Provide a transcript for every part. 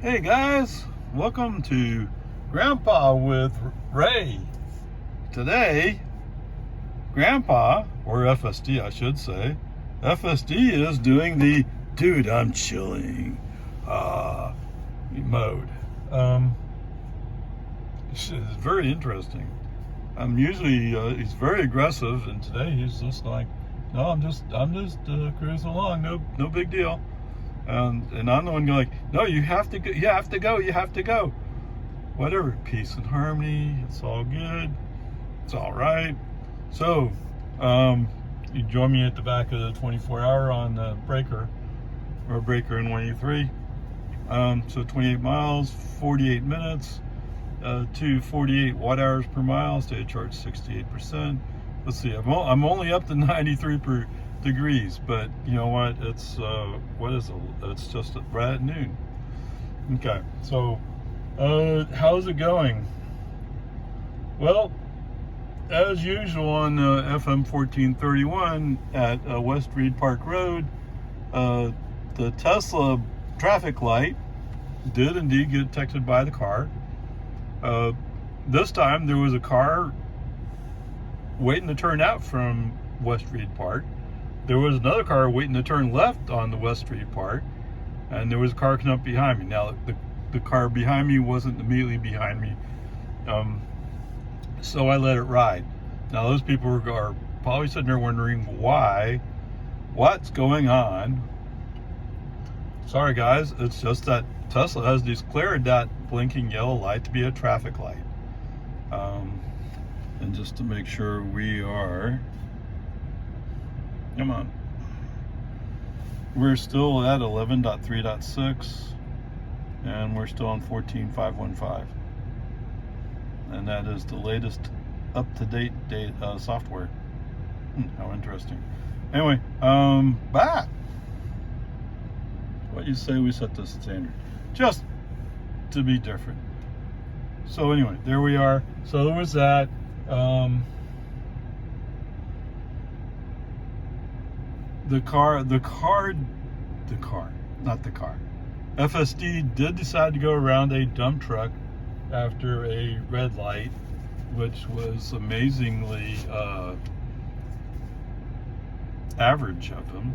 Hey guys, welcome to Grandpa with Ray. Today, Grandpa, or FSD I should say, FSD is doing the dude I'm chilling mode. It's very interesting. Usually he's very aggressive, and today he's just like, no, I'm just cruising along, no big deal. And I'm the one going, no, you have to go. Whatever, peace and harmony. It's all good. It's all right. So, you join me at the back of the 24-hour on the breaker in 183. So 28 miles, 48 minutes, to 48 watt hours per mile. State charge 68%. Let's see. I'm only up to 93 degrees, but you know what? It's what is it? It's just right at noon. Okay, so how's it going? Well, as usual on FM 1431 at West Reed Park Road, the Tesla traffic light did indeed get detected by the car. This time there was a car waiting to turn out from West Reed Park. There was another car waiting to turn left on the West Street Park, and there was a car coming up behind me. Now, the car behind me wasn't immediately behind me, so I let it ride. Now, those people are probably sitting there wondering what's going on. Sorry, guys, it's just that Tesla has declared that blinking yellow light to be a traffic light. And just to make sure we are... Come on. We're still at 11.3.6, and we're still on 14.515. And that is the latest up-to-date software. How interesting. Anyway, back. What you say we set the standard? Just to be different. So anyway, there we are. So there was that. The car, not the car. FSD did decide to go around a dump truck after a red light, which was amazingly average of him.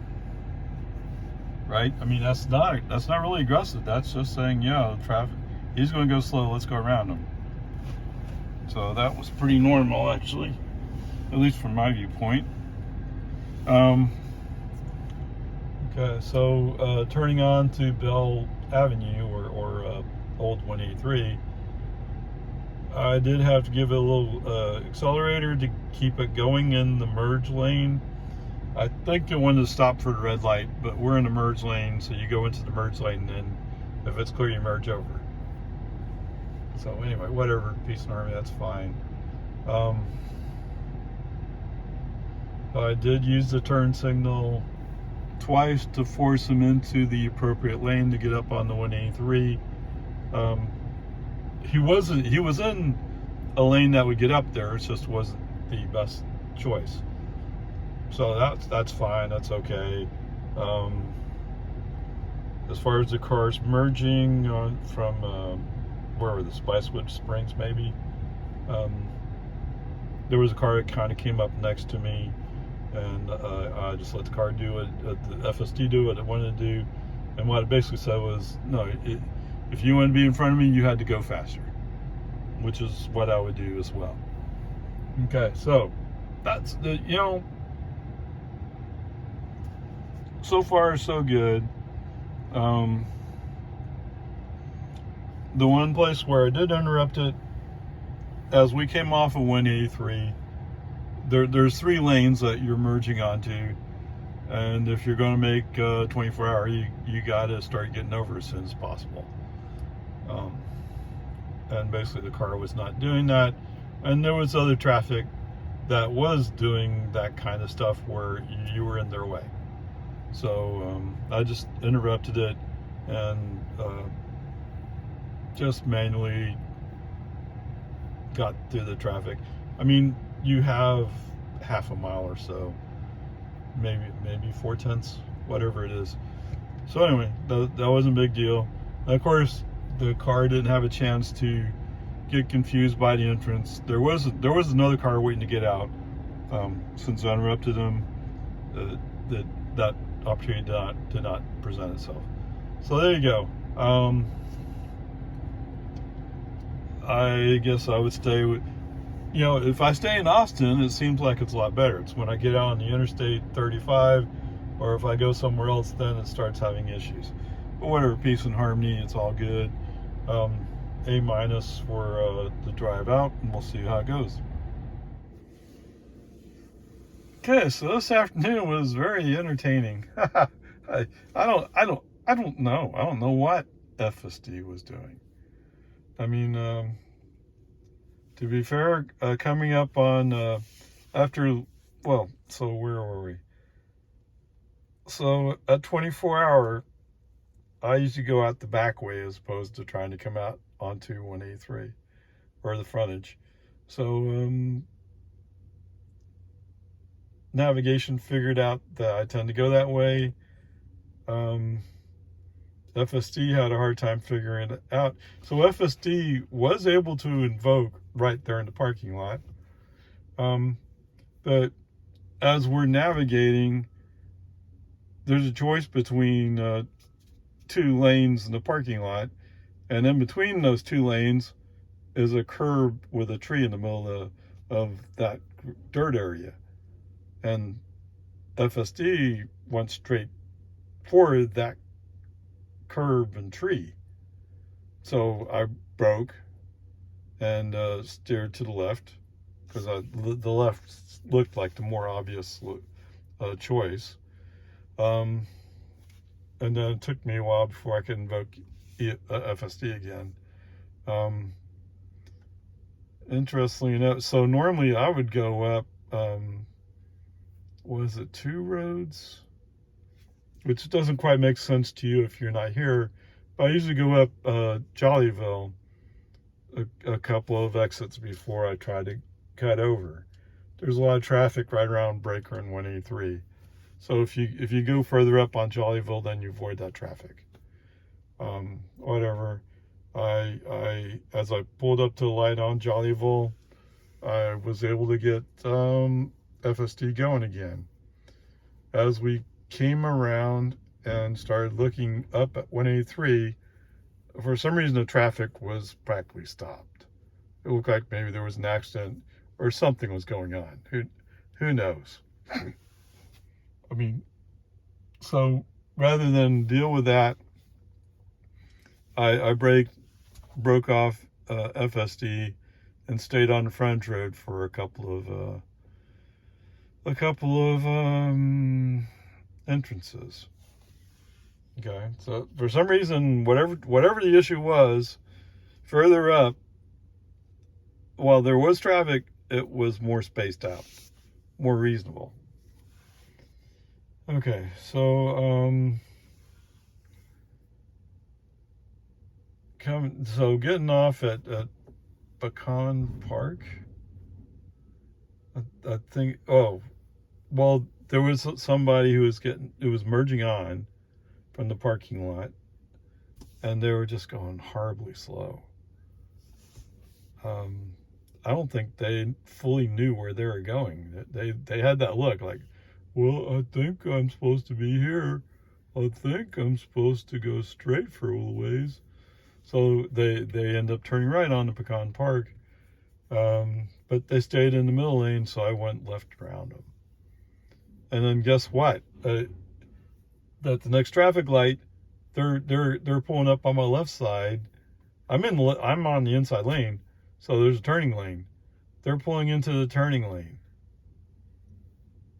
Right? I mean, that's not really aggressive. That's just saying, yeah, traffic. He's going to go slow. Let's go around him. So that was pretty normal, actually, at least from my viewpoint. Okay, so turning on to Bell Avenue or Old 183, I did have to give it a little accelerator to keep it going in the merge lane. I think it wanted to stop for the red light, but we're in the merge lane, so you go into the merge lane, and if it's clear, you merge over. So anyway, whatever, peace and harmony, that's fine. I did use the turn signal twice to force him into the appropriate lane to get up on the 183. He was in a lane that would get up there. It just wasn't the best choice. So that's fine. That's okay. As far as the cars merging from where were the Spicewood Springs, maybe. There was a car that kind of came up next to me, and I just let the car do what the FSD do what it wanted to do. And what it basically said was, no, if you want to be in front of me, you had to go faster, which is what I would do as well. Okay, so that's the, so far so good. The one place where I did interrupt it, as we came off of 183, there's 3 lanes that you're merging onto, and if you're going to make 24-hour, you got to start getting over as soon as possible. And basically the car was not doing that, and there was other traffic that was doing that kind of stuff where you were in their way. So I just interrupted it and just manually got through the traffic. I mean, you have half a mile or so, maybe 4/10, whatever it is. So anyway, that wasn't a big deal. And of course, the car didn't have a chance to get confused by the entrance. There was another car waiting to get out. Since I interrupted him, that opportunity did not present itself. So there you go. I guess I would stay with, if I stay in Austin, it seems like it's a lot better. It's when I get out on the Interstate 35, or if I go somewhere else, then it starts having issues. But whatever, peace and harmony, it's all good. A- for the drive out, and we'll see how it goes. Okay, so this afternoon was very entertaining. I don't know what FSD was doing. I mean, to be fair, coming up on so where were we? So at 24-hour, I usually go out the back way as opposed to trying to come out onto 183 or the frontage. So navigation figured out that I tend to go that way. FSD had a hard time figuring it out. So FSD was able to invoke right there in the parking lot. But as we're navigating, there's a choice between 2 lanes in the parking lot, and in between those 2 lanes is a curb with a tree in the middle of that dirt area. And FSD went straight for that curb and tree. So I broke and steered to the left, because the left looked like the more obvious choice. And then it took me a while before I could invoke FSD again. Interestingly enough, so normally I would go up, was it 2 roads? Which doesn't quite make sense to you if you're not here. But I usually go up Jollyville a couple of exits before I try to cut over. There's a lot of traffic right around Breaker and 183. So if you go further up on Jollyville, then you avoid that traffic. Whatever. As I pulled up to the light on Jollyville, I was able to get FSD going again. As we came around and started looking up at 183, for some reason the traffic was practically stopped. It looked like maybe there was an accident or something was going on. Who knows? I mean, so rather than deal with that, I broke off FSD and stayed on the frontage road for a couple of entrances. Okay, so for some reason, whatever the issue was, further up, while there was traffic, it was more spaced out, more reasonable. Okay, so getting off at Pecan Park, I think. Oh, well, there was somebody who was merging on from the parking lot, and they were just going horribly slow. I don't think they fully knew where they were going. They had that look like, well, I think I'm supposed to be here. I think I'm supposed to go straight for a little ways. So they end up turning right onto Pecan Park. But they stayed in the middle lane, so I went left around them. And then guess what? At the next traffic light, they're pulling up on my left side. I'm on the inside lane, so there's a turning lane. They're pulling into the turning lane.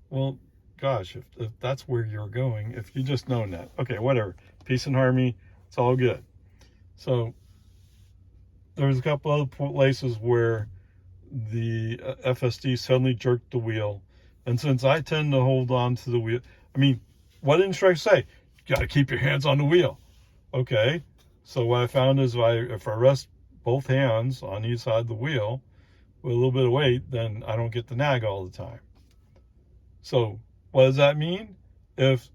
Well, gosh, if that's where you're going, if you just known that. Okay, whatever. Peace and harmony. It's all good. So there's a couple other places where the FSD suddenly jerked the wheel. And since I tend to hold on to the wheel, I mean, what did instructions say? You got to keep your hands on the wheel. Okay. So what I found is if I rest both hands on each side of the wheel with a little bit of weight, then I don't get the nag all the time. So what does that mean? If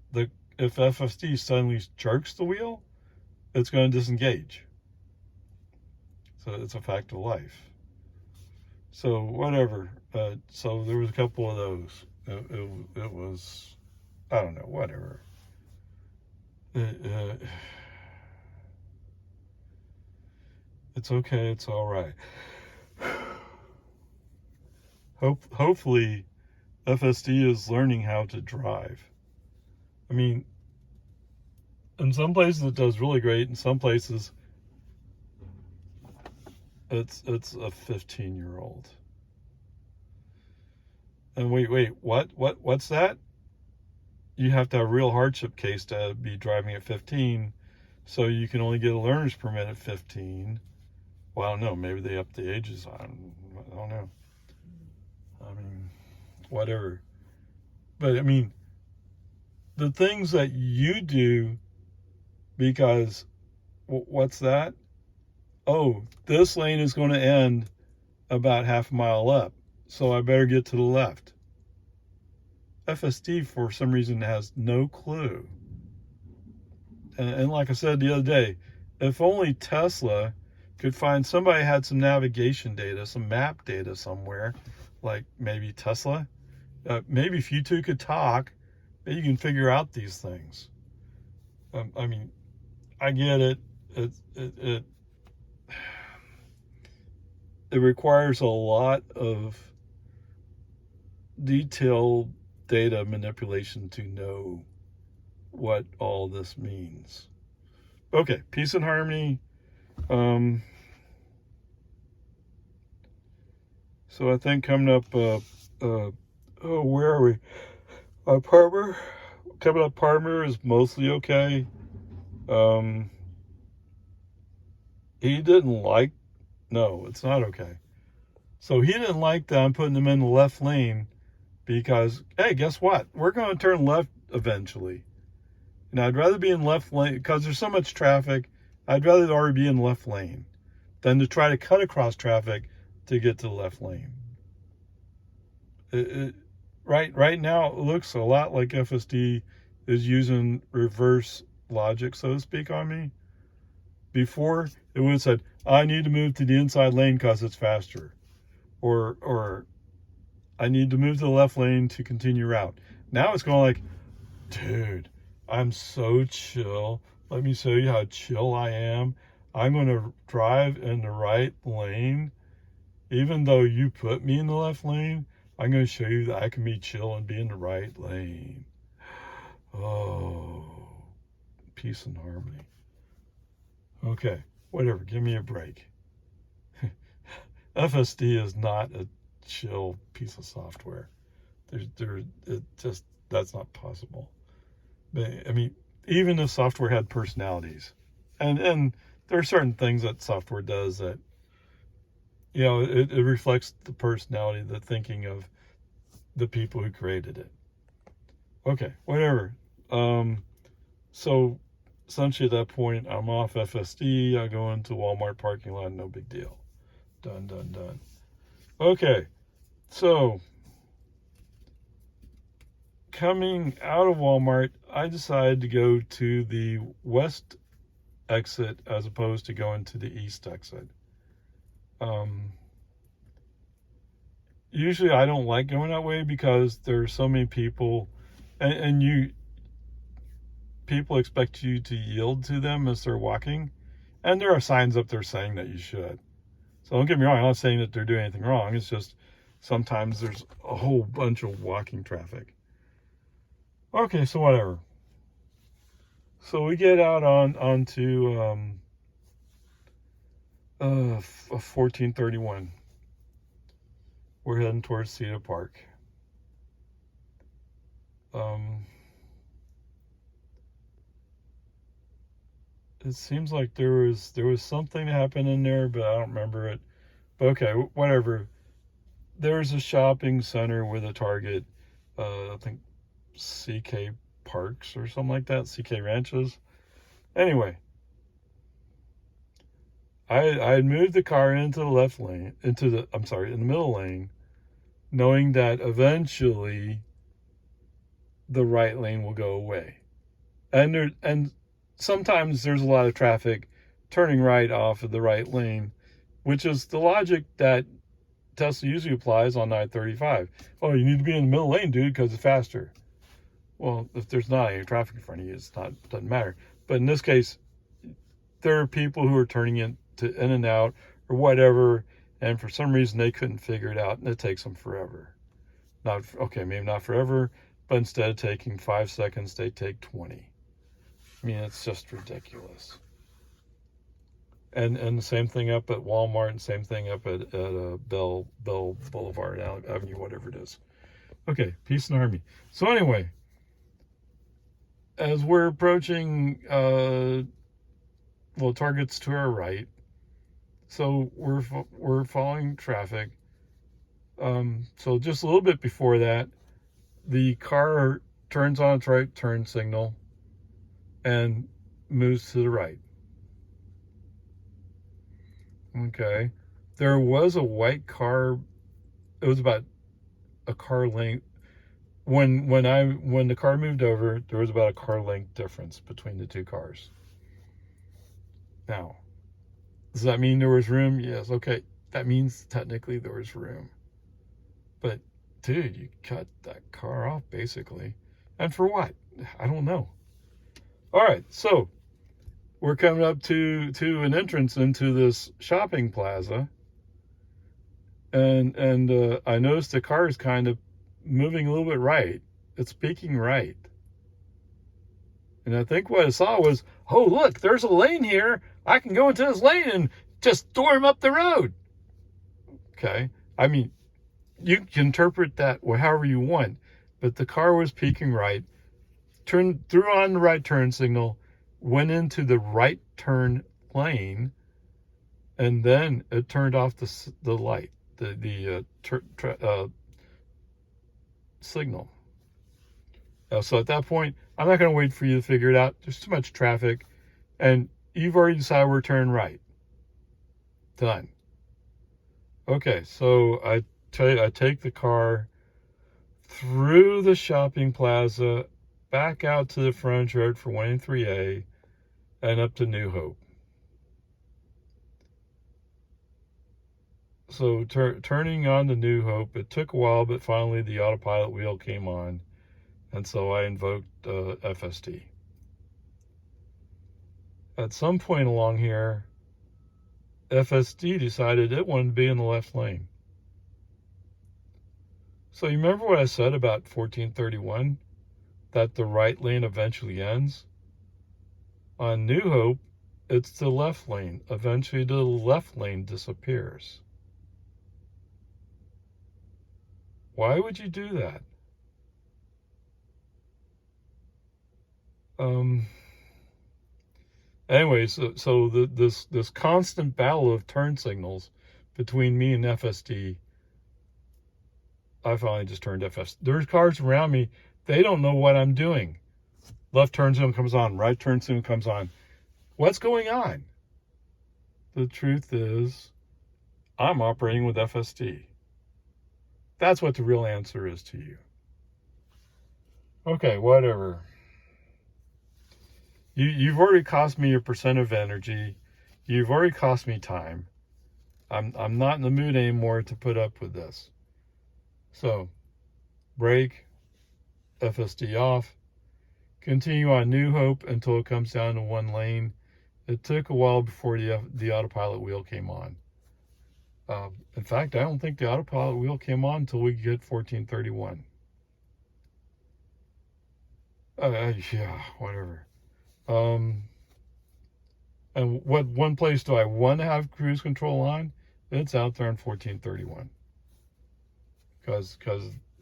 FSD suddenly jerks the wheel, it's going to disengage. So it's a fact of life. So whatever. So there was a couple of those. It was, I don't know, whatever. It's okay. It's all right. Hopefully, FSD is learning how to drive. I mean, in some places it does really great. In some places, it's a 15-year-old. And wait, what's that? You have to have a real hardship case to be driving at 15, so you can only get a learner's permit at 15. Well, I don't know. Maybe they upped the ages. I don't know. I mean, whatever. But I mean, the things that you do, because what's that? Oh, this lane is going to end about half a mile up, so I better get to the left. FSD, for some reason, has no clue. And like I said the other day, if only Tesla could find somebody had some navigation data, some map data somewhere, like maybe Tesla. Maybe if you two could talk, maybe you can figure out these things. I mean, I get it. It requires a lot of detailed data manipulation to know what all this means. Okay, peace and harmony. So I think coming up, where are we? Parmer. Coming up, Parmer is mostly okay. He didn't like. No, it's not okay. So he didn't like that I'm putting him in the left lane because, hey, guess what? We're going to turn left eventually. And I'd rather be in left lane because there's so much traffic. I'd rather already be in left lane than to try to cut across traffic to get to the left lane. Right now, it looks a lot like FSD is using reverse logic, so to speak, on me. Before, it would have said, I need to move to the inside lane because it's faster. Or I need to move to the left lane to continue route. Now it's going like, dude, I'm so chill. Let me show you how chill I am. I'm going to drive in the right lane. Even though you put me in the left lane, I'm going to show you that I can be chill and be in the right lane. Oh, peace and harmony. Okay, whatever. Give me a break. FSD is not a chill piece of software. That's not possible. I mean, even if software had personalities, and there are certain things that software does that, it reflects the personality, the thinking of the people who created it. Okay, whatever. So essentially at that point, I'm off FSD. I go into Walmart parking lot. No big deal. Done. Okay, so coming out of Walmart, I decided to go to the west exit as opposed to going to the east exit. Usually I don't like going that way because there's so many people, and people expect you to yield to them as they're walking, and there are signs up there saying that you should. So don't get me wrong, I'm not saying that they're doing anything wrong. It's just sometimes there's a whole bunch of walking traffic. Okay, so whatever. So we get out onto 1431. We're heading towards Cedar Park. It seems like there was something happening there, but I don't remember it. But okay, whatever. There's a shopping center with a Target. I think CK Parks or something like that. CK Ranches. Anyway, I had moved the car into the left lane, in the middle lane, knowing that eventually the right lane will go away. And sometimes there's a lot of traffic turning right off of the right lane which is the logic that Tesla usually applies on I-35. Oh, you need to be in the middle lane, dude, because it's faster. Well, if there's not any traffic in front of you, doesn't matter. But in this case, there are people who are turning in and out or whatever, and for some reason they couldn't figure it out, and it takes them forever. Maybe not forever, but instead of taking 5 seconds, they take 20. I mean, it's just ridiculous. And the same thing up at Walmart, and same thing up at Bell Boulevard Avenue, whatever it is. Okay, peace and harmony. So anyway, as we're approaching targets to our right, so we're following traffic. So just a little bit before that, the car turns on its right turn signal and moves to the right. Okay. There was a white car. It was about a car length. When the car moved over, there was about a car length difference between the two cars. Now, does that mean there was room? Yes. Okay. That means technically there was room. But dude, you cut that car off basically. And for what? I don't know. All right. So we're coming up to an entrance into this shopping plaza. And I noticed the car is kind of moving a little bit right. It's peeking right. And I think what I saw was, oh, look, there's a lane here. I can go into this lane and just storm up the road. Okay. I mean, you can interpret that however you want, but the car was peeking right, threw on the right turn signal, went into the right turn lane, and then it turned off the light, the signal. So at that point, I'm not going to wait for you to figure it out. There's too much traffic, and you've already decided we're turning right. Done. Okay, so I take the car through the shopping plaza, back out to the frontage road for 183A, and up to New Hope. So turning on to New Hope, it took a while, but finally the autopilot wheel came on, and so I invoked FSD. At some point along here, FSD decided it wanted to be in the left lane. So you remember what I said about 1431? That the right lane eventually ends? On New Hope, it's the left lane. Eventually the left lane disappears. Why would you do that? Anyway, so this constant battle of turn signals between me and FSD, I finally just turned FSD. There's cars around me. They don't know what I'm doing. Left turn signal comes on. Right turn signal comes on. What's going on? The truth is, I'm operating with FSD. That's what the real answer is to you. Okay, whatever. You've already cost me a percent of energy. You've already cost me time. I'm not in the mood anymore to put up with this. So, brake, FSD off, continue on New Hope until it comes down to one lane. It took a while before the autopilot wheel came on. In fact, I don't think the autopilot wheel came on until we get 1431. Yeah, whatever. And what one place do I want to have cruise control on? It's out there on 1431. Because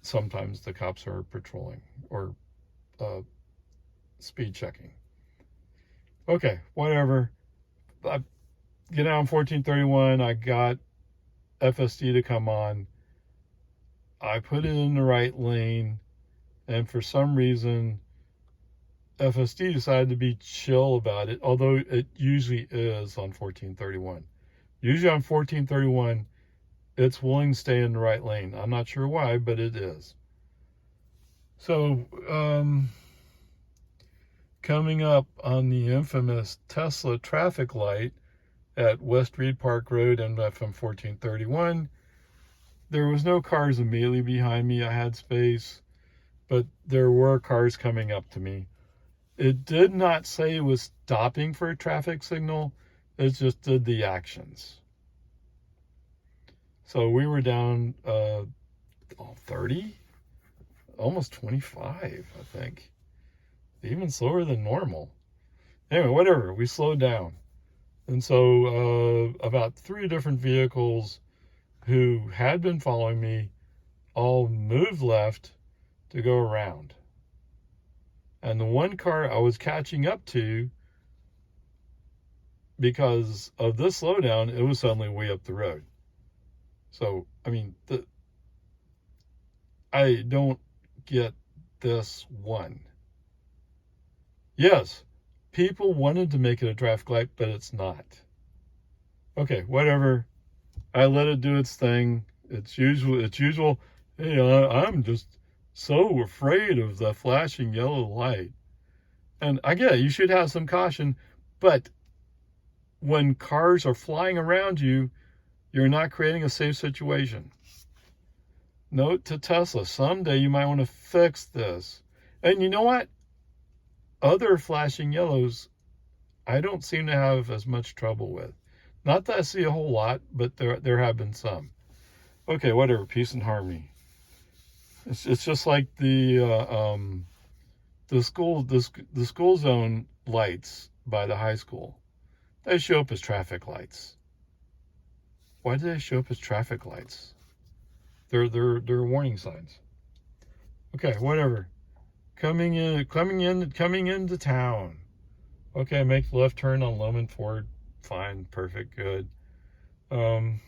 sometimes the cops are patrolling or speed checking. Okay, whatever. I get out on 1431. I got FSD to come on. I put it in the right lane, and for some reason, FSD decided to be chill about it, although it usually is on 1431. Usually on 1431, it's willing to stay in the right lane. I'm not sure why, but it is. So, coming up on the infamous Tesla traffic light, at West Reed Park Road and FM 1431. There was no cars immediately behind me. I had space, but there were cars coming up to me. It did not say it was stopping for a traffic signal. It just did the actions. So we were down 30, almost 25, I think. Even slower than normal. Anyway, whatever. We slowed down. And so about 3 different vehicles who had been following me all moved left to go around. And the one car I was catching up to, because of this slowdown, it was suddenly way up the road. So, I mean, I don't get this one. Yes, people wanted to make it a traffic light, but it's not. Okay, whatever. I let it do its thing. It's usual. Hey, I'm just so afraid of the flashing yellow light. And I get it, you should have some caution, but when cars are flying around you, you're not creating a safe situation. Note to Tesla, someday you might want to fix this. And you know what? Other flashing yellows, I don't seem to have as much trouble with. Not that I see a whole lot, but there have been some. Okay, whatever, peace and harmony. It's just like the school zone lights by the high school. They show up as traffic lights. Why do they show up as traffic lights? They're warning signs. Okay, whatever. Coming into town. Okay, make the left turn on Loman Ford. Fine, perfect, good. I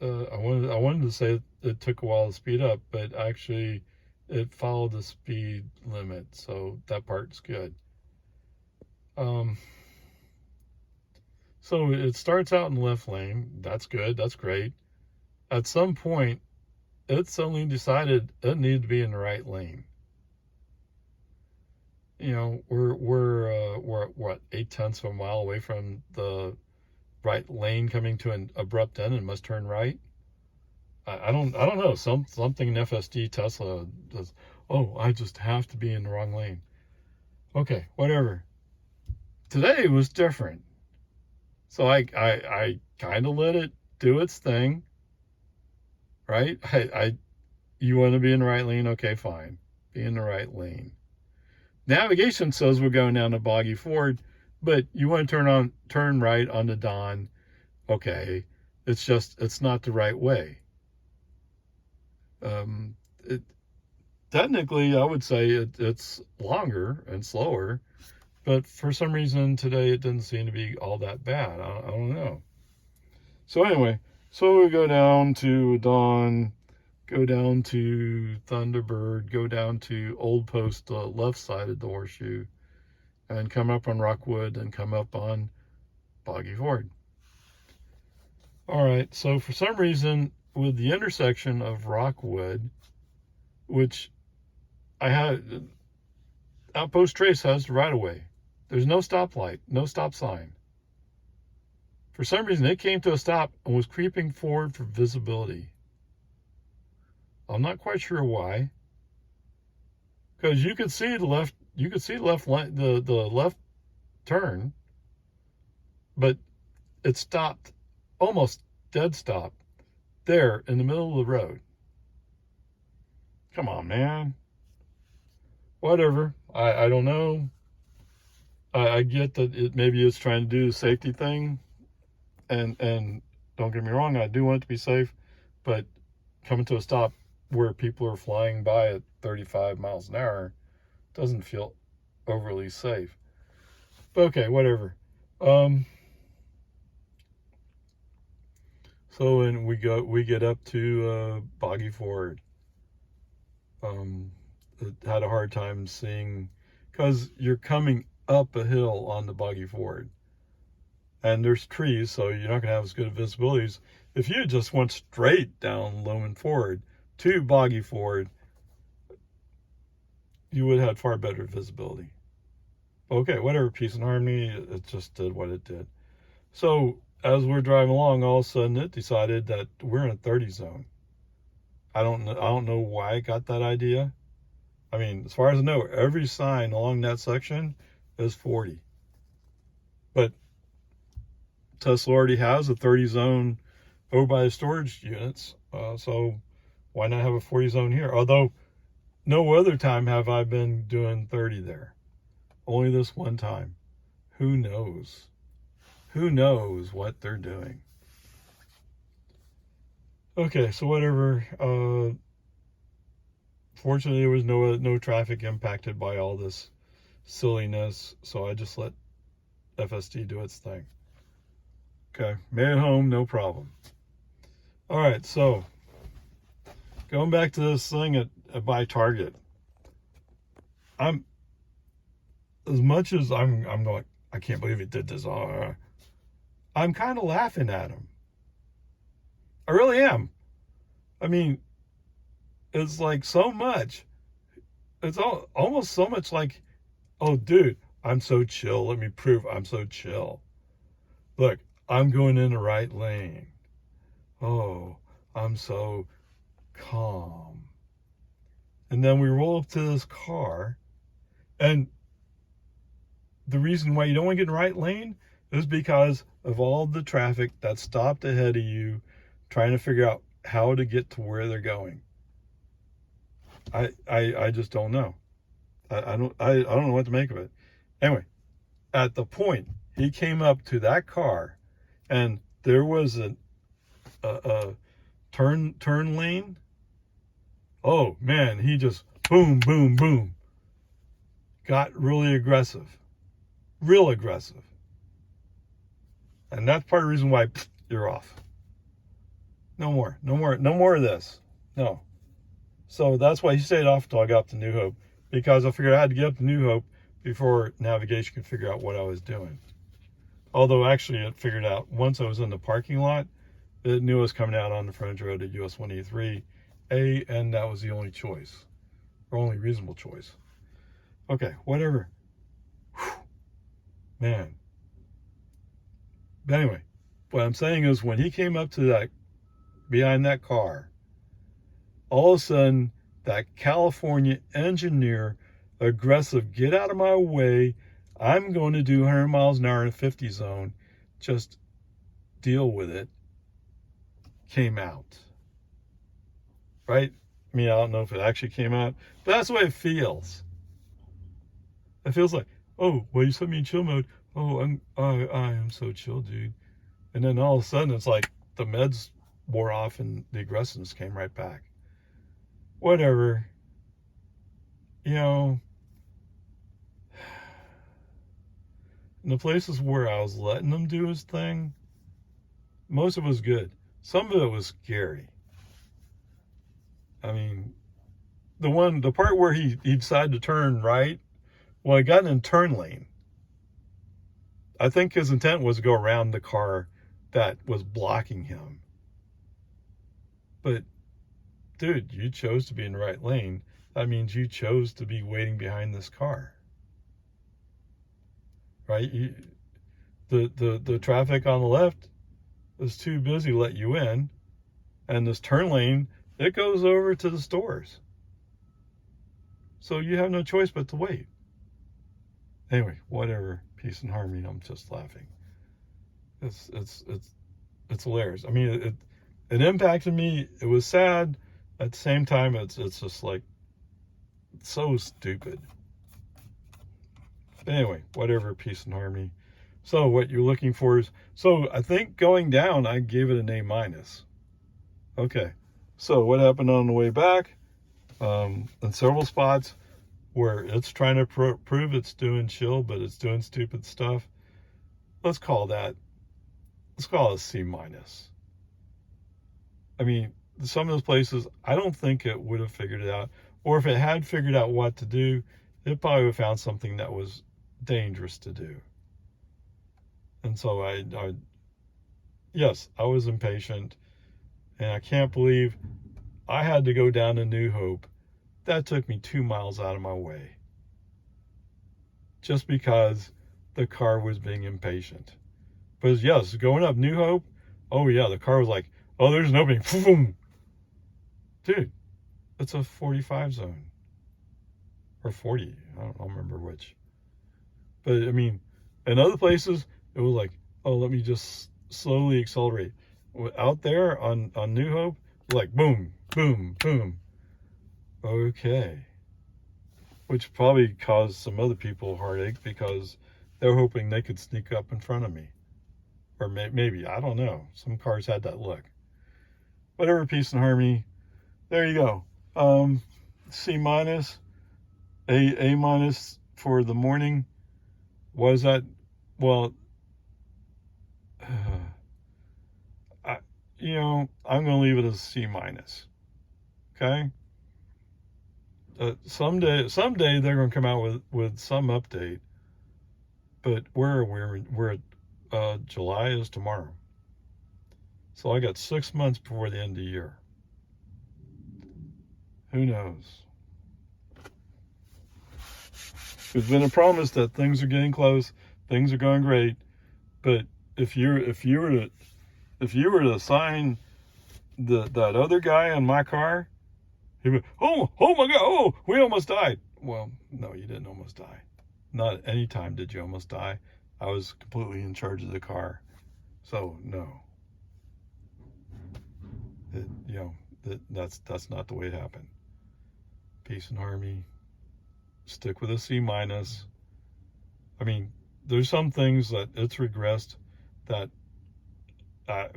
wanted to say it took a while to speed up, but actually it followed the speed limit, so that part's good. So it starts out in the left lane. That's good. That's great. At some point, it suddenly decided it needed to be in the right lane. You know, we're what, 0.8 of a mile away from the right lane coming to an abrupt end and must turn right. I don't know. Something in FSD Tesla does. Oh, I just have to be in the wrong lane. Okay, whatever. Today was different. So I kind of let it do its thing, right? You want to be in the right lane? Okay, fine. Be in the right lane. Navigation says we're going down to Boggy Ford, but you want to turn right onto Don. Okay, it's not the right way. Technically, I would say it's longer and slower, but for some reason today it didn't seem to be all that bad. I don't know. So anyway, so we go down to Dawn, go down to Thunderbird, go down to Old Post, the left side of the Horseshoe, and come up on Rockwood and come up on Boggy Ford. All right, so for some reason, with the intersection of Rockwood, which I had, Outpost Trace has the right of way. There's no stoplight, no stop sign. For some reason, it came to a stop and was creeping forward for visibility. I'm not quite sure why. Because you could see the left turn, but it stopped, almost dead stop, there in the middle of the road. Come on, man. Whatever. I don't know. I get that maybe it's trying to do the safety thing, and don't get me wrong, I do want it to be safe, but coming to a stop where people are flying by at 35 miles an hour doesn't feel overly safe. But okay, whatever. So when we get up to Boggy Ford, it had a hard time seeing, because you're coming up a hill on the Boggy Ford, and there's trees, so you're not going to have as good visibility as if you just went straight down Loman Ford to Boggy Ford. You would have had far better visibility. Okay, whatever, peace and harmony, it just did what it did. So as we're driving along, all of a sudden it decided that we're in a 30 zone. I don't know why it got that idea. I mean, as far as I know, every sign along that section is 40. But Tesla already has a 30 zone over by the storage units, so why not have a 40 zone here? Although no other time have I been doing 30 there. Only this one time. Who knows? Who knows what they're doing? Okay, so whatever. Fortunately, there was no traffic impacted by all this silliness, so I just let FSD do its thing. Okay, made it home, no problem. All right, so going back to this thing at by Target. I'm as much as I'm going, I can't believe it did this. I'm kind of laughing at him. I really am. I mean, it's like so much. It's almost so much like, oh, dude, I'm so chill. Let me prove I'm so chill. Look, I'm going in the right lane. Oh, I'm so calm. And then we roll up to this car, and the reason why you don't want to get in the right lane is because of all the traffic that stopped ahead of you trying to figure out how to get to where they're going. I just don't know. I don't know what to make of it. Anyway, at the point he came up to that car, and there was a turn lane. Oh man, he just boom, boom, boom. Got really aggressive. Real aggressive. And that's part of the reason why you're off. No more of this. No. So that's why he stayed off until I got up to New Hope, because I figured I had to get up to New Hope before navigation could figure out what I was doing. Although actually it figured out once I was in the parking lot, it knew I was coming out on the frontage road at US 183A, and that was the only choice, or only reasonable choice. Okay, whatever. Whew. Man. But anyway, what I'm saying is when he came up to that, behind that car, all of a sudden that California engineer, aggressive, get out of my way, I'm going to do 100 miles an hour in a 50 zone, just deal with it, came out. Right? I mean, I don't know if it actually came out, but that's the way it feels. It feels like, oh, well, you put me in chill mode. Oh, I am so chill, dude. And then all of a sudden, it's like the meds wore off and the aggressiveness came right back. Whatever. You know, in the places where I was letting him do his thing, most of it was good. Some of it was scary. I mean, the part where he decided to turn right, well, he got in a turn lane. I think his intent was to go around the car that was blocking him. But, dude, you chose to be in the right lane. That means you chose to be waiting behind this car. Right? The traffic on the left is too busy to let you in. And this turn lane, it goes over to the stores. So you have no choice but to wait. Anyway, whatever. Peace and harmony. I'm just laughing. It's hilarious. I mean, it impacted me. It was sad. At the same time, it's just like so stupid. But anyway, whatever. Peace and harmony. So what you're looking for is, so I think going down, I gave it an A-. Okay. So what happened on the way back? In several spots where it's trying to prove it's doing chill, but it's doing stupid stuff. Let's call it a C-. I mean, some of those places, I don't think it would have figured it out. Or if it had figured out what to do, it probably would have found something that was dangerous to do. And so yes, I was impatient. And I can't believe I had to go down to New Hope. That took me 2 miles out of my way. just because the car was being impatient. But yes, going up New Hope, oh yeah, the car was like, oh, there's an opening. Boom. Dude, it's a 45 zone. Or 40, I don't remember which. But I mean, in other places, it was like, oh, let me just slowly accelerate. Out there on New Hope, like boom, boom, boom. Okay. Which probably caused some other people heartache because they're hoping they could sneak up in front of me. Or maybe, I don't know. Some cars had that look. Whatever, peace and harmony. There you go. C minus, A minus for the morning. Was that, well, I'm going to leave it as C minus. Okay? Someday they're going to come out with some update. But we're at July is tomorrow. So I got 6 months before the end of the year. Who knows? There's been a promise that things are getting close, things are going great, but if you were to assign that other guy on my car, he'd be, oh my God, oh, we almost died. Well, no, you didn't almost die. Not at any time did you almost die. I was completely in charge of the car, so no. That's not the way it happened. Peace and harmony. Stick with a C minus. I mean, there's some things that it's regressed that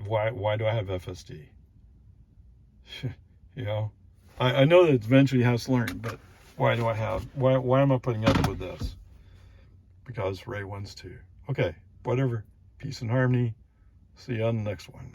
why do I have FSD? I know that eventually has to learn, but why am I putting up with this? Because Ray wants to. Okay, whatever. Peace and harmony. See you on the next one.